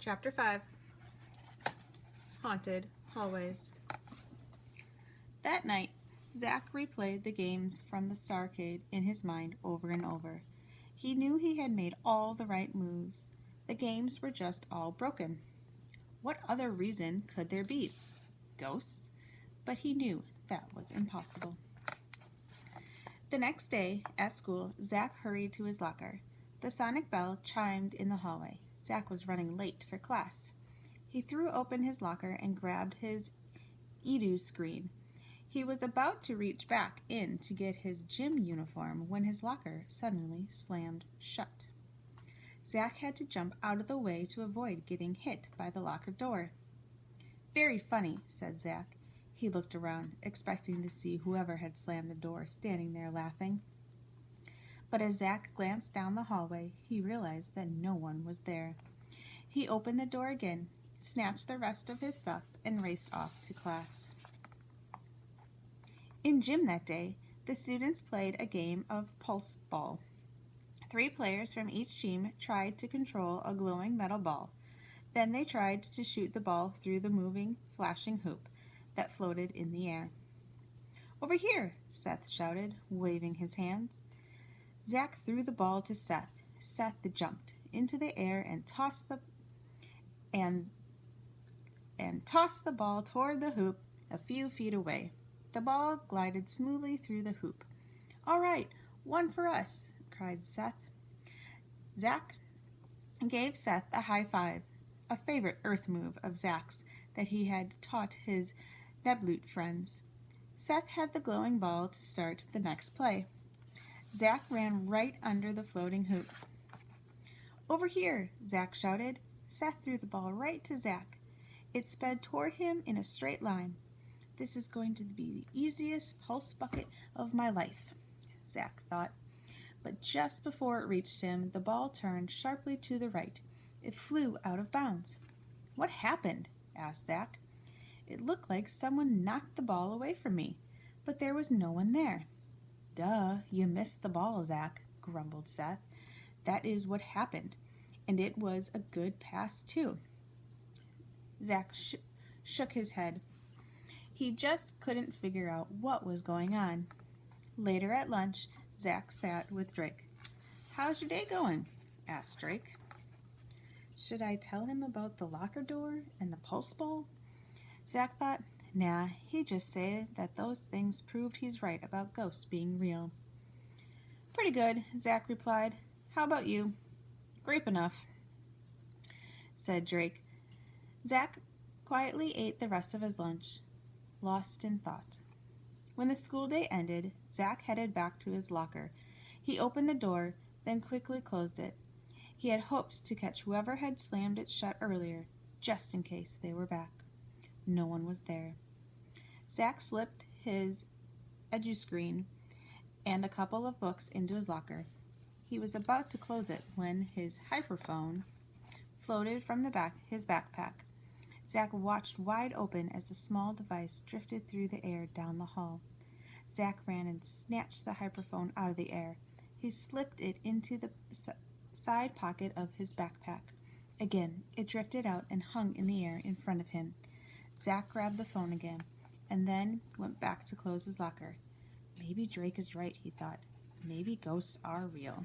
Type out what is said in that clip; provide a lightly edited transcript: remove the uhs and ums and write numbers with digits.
Chapter 5 Haunted Hallways. That night, Zack replayed the games from the Starcade in his mind over and over. He knew he had made all the right moves. The games were just all broken. What other reason could there be? Ghosts? But he knew that was impossible. The next day, at school, Zack hurried to his locker. The sonic bell chimed in the hallway. Zack was running late for class. He threw open his locker and grabbed his edu screen. He was about to reach back in to get his gym uniform when his locker suddenly slammed shut. Zack had to jump out of the way to avoid getting hit by the locker door. "Very funny," said Zack. He looked around, expecting to see whoever had slammed the door standing there laughing. But as Zack glanced down the hallway, he realized that no one was there. He opened the door again, snatched the rest of his stuff, and raced off to class. In gym that day, the students played a game of pulse ball. 3 players from each team tried to control a glowing metal ball. Then they tried to shoot the ball through the moving, flashing hoop that floated in the air. "Over here!" Seth shouted, waving his hands. Zack threw the ball to Seth. Seth jumped into the air and tossed the ball toward the hoop a few feet away. The ball glided smoothly through the hoop. "All right, one for us!" cried Seth. Zack gave Seth a high five, a favorite Earth move of Zack's that he had taught his Neblut friends. Seth had the glowing ball to start the next play. Zack ran right under the floating hoop. "Over here!" Zack shouted. Seth threw the ball right to Zack. It sped toward him in a straight line. "This is going to be the easiest pulse bucket of my life," Zack thought. But just before it reached him, the ball turned sharply to the right. It flew out of bounds. "What happened?" asked Zack. "It looked like someone knocked the ball away from me, but there was no one there." "Duh, you missed the ball, Zack," grumbled Seth. "That is what happened, and it was a good pass, too." Zack shook his head. He just couldn't figure out what was going on. Later at lunch, Zack sat with Drake. "How's your day going?" asked Drake. Should I tell him about the locker door and the pulse ball? Zack thought, nah, he'd just say that those things proved he's right about ghosts being real. "Pretty good," Zack replied. "How about you?" "Grape enough," said Drake. Zack quietly ate the rest of his lunch, lost in thought. When the school day ended, Zack headed back to his locker. He opened the door, then quickly closed it. He had hoped to catch whoever had slammed it shut earlier, just in case they were back. No one was there. Zack slipped his edu-screen and a couple of books into his locker. He was about to close it when his hyperphone floated from his backpack. Zack watched wide open as the small device drifted through the air down the hall. Zack ran and snatched the hyperphone out of the air. He slipped it into the side pocket of his backpack. Again, it drifted out and hung in the air in front of him. Zack grabbed the phone again, and then went back to close his locker. Maybe Drake is right, he thought. Maybe ghosts are real.